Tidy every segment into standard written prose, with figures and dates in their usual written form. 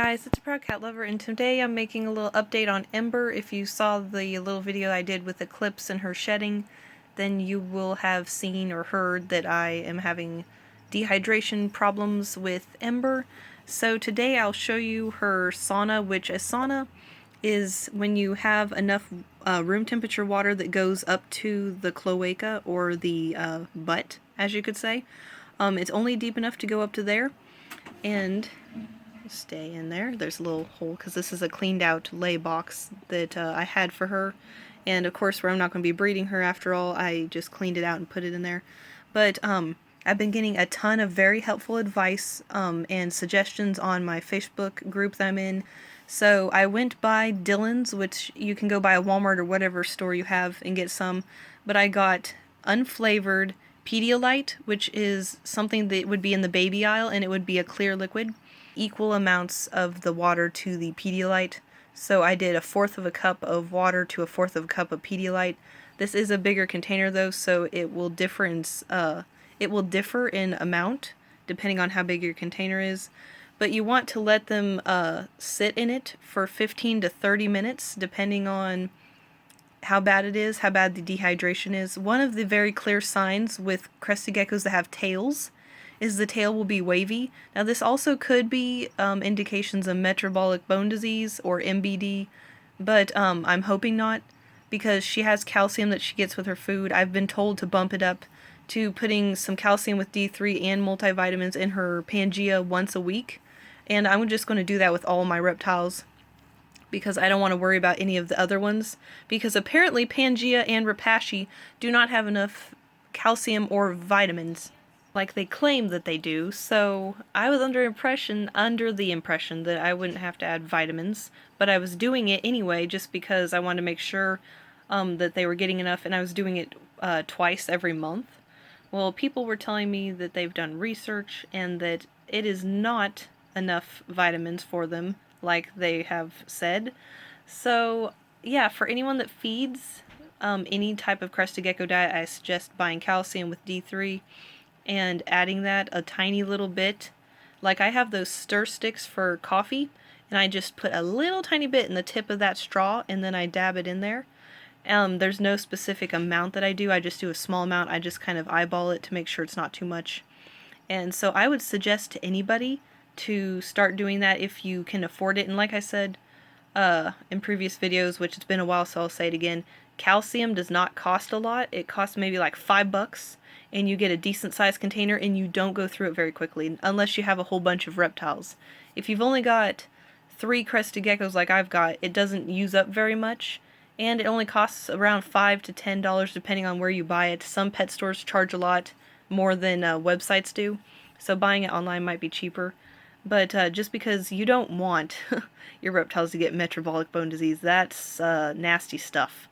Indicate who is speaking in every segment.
Speaker 1: guys, it's a Proud Cat Lover, and today I'm making a little update on Ember. If you saw the little video I did with Eclipse and her shedding, then you will have seen or heard that I am having dehydration problems with Ember. So today I'll show you her sauna, which a sauna is when you have enough room temperature water that goes up to the cloaca, or the butt, as you could say. It's only deep enough to go up to there, and stay in there. There's a little hole because this is a cleaned out lay box that I had for her, and of course where I'm not going to be breeding her after all, I just cleaned it out and put it in there. But I've been getting a ton of very helpful advice and suggestions on my Facebook group that I'm in. So I went by Dillon's, which you can go by a Walmart or whatever store you have and get some, but I got unflavored Pedialyte, which is something that would be in the baby aisle, and it would be a clear liquid. Equal amounts of the water to the Pedialyte. So I did 1/4 of a cup of water to 1/4 of a cup of Pedialyte. This is a bigger container though, so it will differ in amount depending on how big your container is. But you want to let them sit in it for 15 to 30 minutes depending on how bad it is, how bad the dehydration is. One of the very clear signs with crested geckos that have tails is the tail will be wavy. Now this also could be indications of metabolic bone disease or MBD, but I'm hoping not, because she has calcium that she gets with her food. I've been told to bump it up to putting some calcium with D3 and multivitamins in her Pangea once a week, and I'm just going to do that with all my reptiles because I don't want to worry about any of the other ones, because apparently Pangea and Rapashi do not have enough calcium or vitamins like they claim that they do. So I was under the impression that I wouldn't have to add vitamins, but I was doing it anyway just because I wanted to make sure that they were getting enough, and I was doing it twice every month. Well, people were telling me that they've done research and that it is not enough vitamins for them like they have said. So yeah, for anyone that feeds any type of crested gecko diet, I suggest buying calcium with D3 and adding that a tiny little bit. Like I have those stir sticks for coffee, and I just put a little tiny bit in the tip of that straw and then I dab it in there. There's no specific amount that I do, I just do a small amount. I just kind of eyeball it to make sure it's not too much. And so I would suggest to anybody to start doing that if you can afford it. And like I said in previous videos, which it's been a while so I'll say it again, calcium does not cost a lot. It costs maybe like $5, and you get a decent sized container, and you don't go through it very quickly unless you have a whole bunch of reptiles. If you've only got 3 crested geckos like I've got, it doesn't use up very much, and it only costs around $5 to $10 depending on where you buy it. Some pet stores charge a lot more than websites do, so buying it online might be cheaper. But just because you don't want your reptiles to get metabolic bone disease, that's nasty stuff.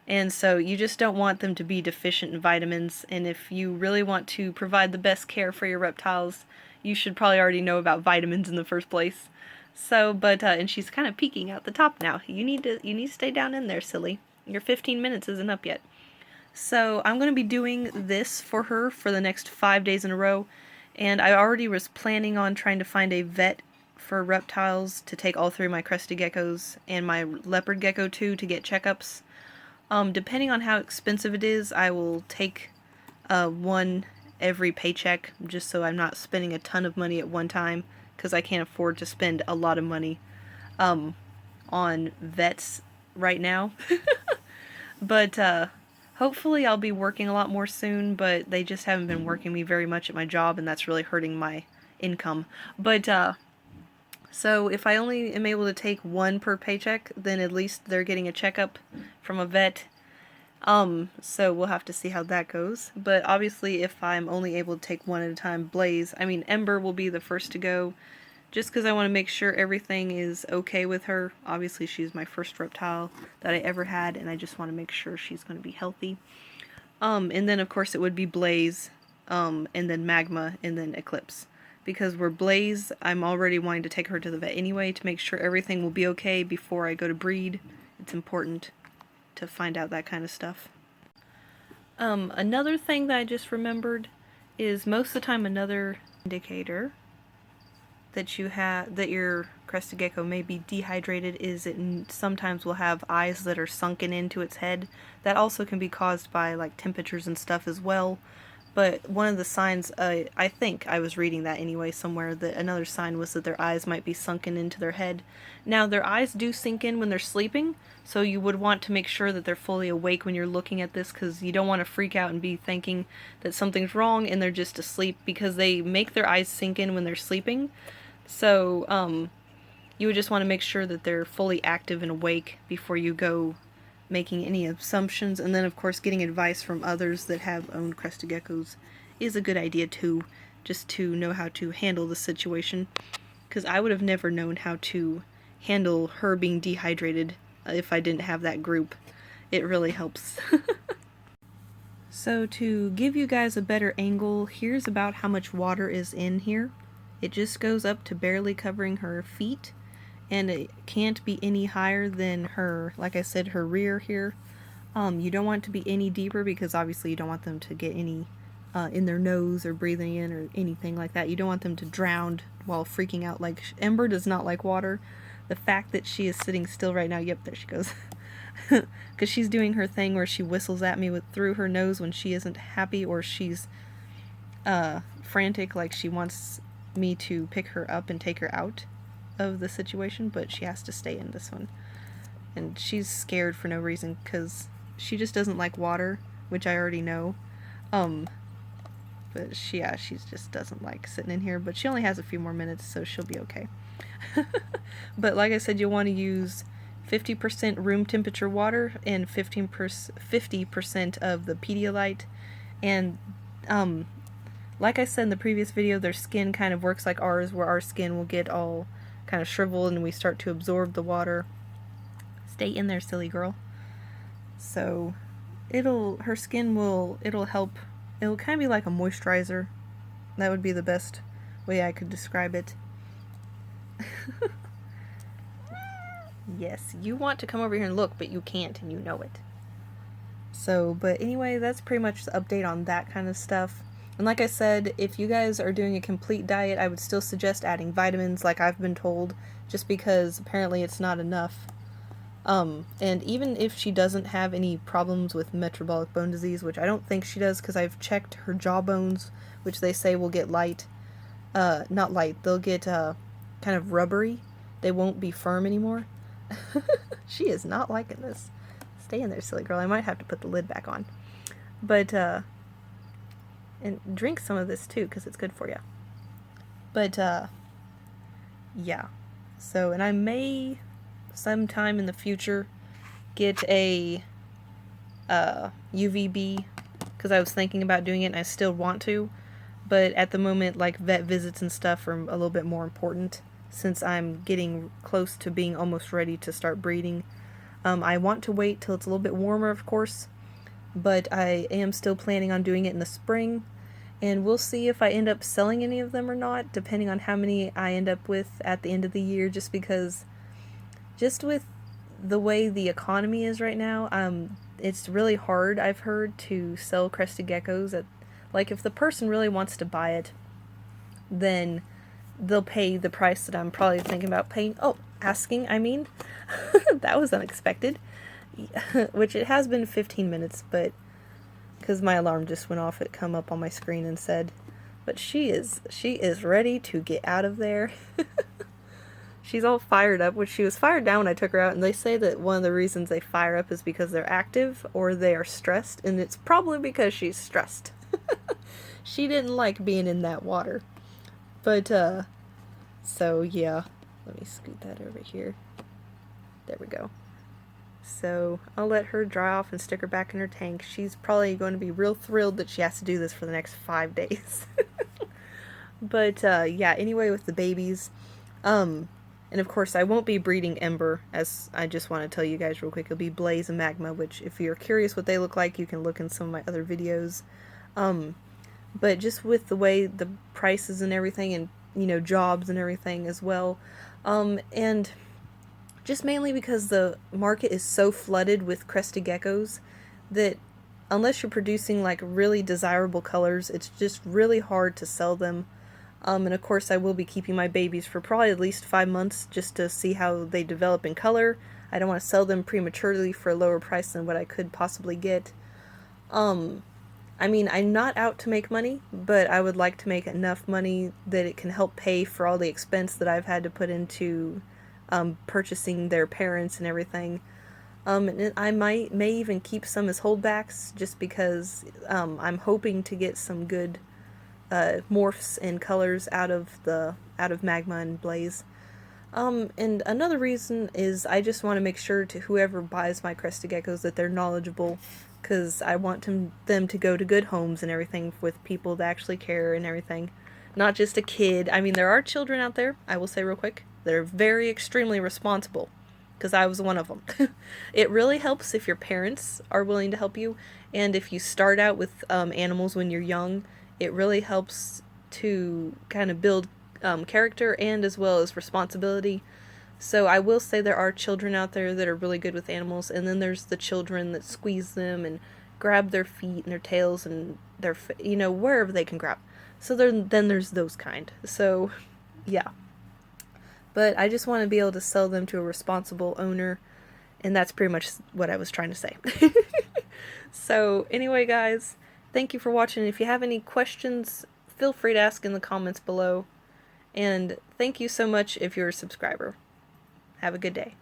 Speaker 1: And so you just don't want them to be deficient in vitamins, and if you really want to provide the best care for your reptiles, you should probably already know about vitamins in the first place. So, but, and she's kind of peeking out the top now. You need to stay down in there, silly. Your 15 minutes isn't up yet. So I'm going to be doing this for her for the next 5 days in a row, and I already was planning on trying to find a vet for reptiles to take all 3 of my crested geckos and my leopard gecko too to get checkups. Depending on how expensive it is, I will take one every paycheck, just so I'm not spending a ton of money at one time, because I can't afford to spend a lot of money on vets right now. But hopefully I'll be working a lot more soon, but they just haven't been working me very much at my job, and that's really hurting my income. But so if I only am able to take one per paycheck, then at least they're getting a checkup from a vet. So we'll have to see how that goes. But obviously if I'm only able to take one at a time, Ember will be the first to go, just because I want to make sure everything is okay with her. Obviously she's my first reptile that I ever had, and I just want to make sure she's going to be healthy. And then of course it would be Blaze, and then Magma, and then Eclipse. Because we're Blaze, I'm already wanting to take her to the vet anyway to make sure everything will be okay before I go to breed. It's important to find out that kind of stuff. Another thing that I just remembered is most of the time another indicator that your crested gecko may be dehydrated is it sometimes will have eyes that are sunken into its head. That also can be caused by like temperatures and stuff as well. But one of the signs, I think I was reading that anyway somewhere, that another sign was that their eyes might be sunken into their head. Now, their eyes do sink in when they're sleeping, so you would want to make sure that they're fully awake when you're looking at this, because you don't want to freak out and be thinking that something's wrong and they're just asleep, because they make their eyes sink in when they're sleeping. So, you would just want to make sure that they're fully active and awake before you go making any assumptions. And then, of course, getting advice from others that have owned crested geckos is a good idea too, just to know how to handle the situation. Because I would have never known how to handle her being dehydrated if I didn't have that group. It really helps. So to give you guys a better angle, here's about how much water is in here. It just goes up to barely covering her feet, and it can't be any higher than her, like I said, her rear here. You don't want it to be any deeper because obviously you don't want them to get any in their nose or breathing in or anything like that. You don't want them to drown while freaking out. Like, Ember does not like water. The fact that she is sitting still right now, yep, there she goes. Because she's doing her thing where she whistles at me through her nose when she isn't happy or she's frantic, like she wants me to pick her up and take her out of the situation, but she has to stay in this one. And she's scared for no reason because she just doesn't like water, which I already know. But she just doesn't like sitting in here, but she only has a few more minutes, so she'll be okay. But like I said, you'll want to use 50% room temperature water and 50% of the Pedialyte. And like I said in the previous video, their skin kind of works like ours, where our skin will get all kind of shriveled and we start to absorb the water. Stay in there, silly girl. So it'll help. It'll kind of be like a moisturizer. That would be the best way I could describe it. Yes, you want to come over here and look, but you can't, and you know it. So, but anyway, that's pretty much the update on that kind of stuff. And like I said, if you guys are doing a complete diet, I would still suggest adding vitamins, like I've been told, just because apparently it's not enough. And even if she doesn't have any problems with metabolic bone disease, which I don't think she does, because I've checked her jaw bones, which they say will get not light, they'll get kind of rubbery. They won't be firm anymore. She is not liking this. Stay in there, silly girl. I might have to put the lid back on. But, and drink some of this too, because it's good for you. But, yeah. So, and I may, sometime in the future, get a UVB, because I was thinking about doing it and I still want to. But at the moment, like, vet visits and stuff are a little bit more important, since I'm getting close to being almost ready to start breeding. I want to wait till it's a little bit warmer, of course, but I am still planning on doing it in the spring, and we'll see if I end up selling any of them or not, depending on how many I end up with at the end of the year, just because, just with the way the economy is right now, it's really hard, I've heard, to sell crested geckos. Like, if the person really wants to buy it, then they'll pay the price that I'm probably thinking about paying. Oh, asking, I mean. That was unexpected. Which it has been 15 minutes, but because my alarm just went off, it come up on my screen and said, but she is ready to get out of there. She's all fired up, which she was fired down when I took her out, and they say that one of the reasons they fire up is because they're active or they are stressed, and it's probably because she's stressed. She didn't like being in that water. But, so, yeah. Let me scoot that over here. There we go. So, I'll let her dry off and stick her back in her tank. She's probably going to be real thrilled that she has to do this for the next 5 days. But, yeah, anyway, with the babies, and of course, I won't be breeding Ember, as I just want to tell you guys real quick. It'll be Blaze and Magma, which, if you're curious what they look like, you can look in some of my other videos. But just with the way the prices and everything, and, you know, jobs and everything as well, and just mainly because the market is so flooded with crested geckos that unless you're producing, like, really desirable colors, it's just really hard to sell them. And of course I will be keeping my babies for probably at least 5 months just to see how they develop in color. I don't want to sell them prematurely for a lower price than what I could possibly get. I mean, I'm not out to make money, but I would like to make enough money that it can help pay for all the expense that I've had to put into purchasing their parents and everything. And I may even keep some as holdbacks just because I'm hoping to get some good morphs and colors out of Magma and Blaze. And another reason is I just want to make sure to whoever buys my Crested Geckos that they're knowledgeable, because I want them to go to good homes and everything with people that actually care and everything. Not just a kid. I mean, there are children out there, I will say real quick, that are very extremely responsible, because I was one of them. It really helps if your parents are willing to help you, and if you start out with animals when you're young, it really helps to kind of build character and as well as responsibility. So I will say there are children out there that are really good with animals, and then there's the children that squeeze them and grab their feet and their tails and their, wherever they can grab. So then there's those kind. So, yeah. But I just want to be able to sell them to a responsible owner, and that's pretty much what I was trying to say. So, anyway, guys, thank you for watching. If you have any questions, feel free to ask in the comments below. And thank you so much if you're a subscriber. Have a good day.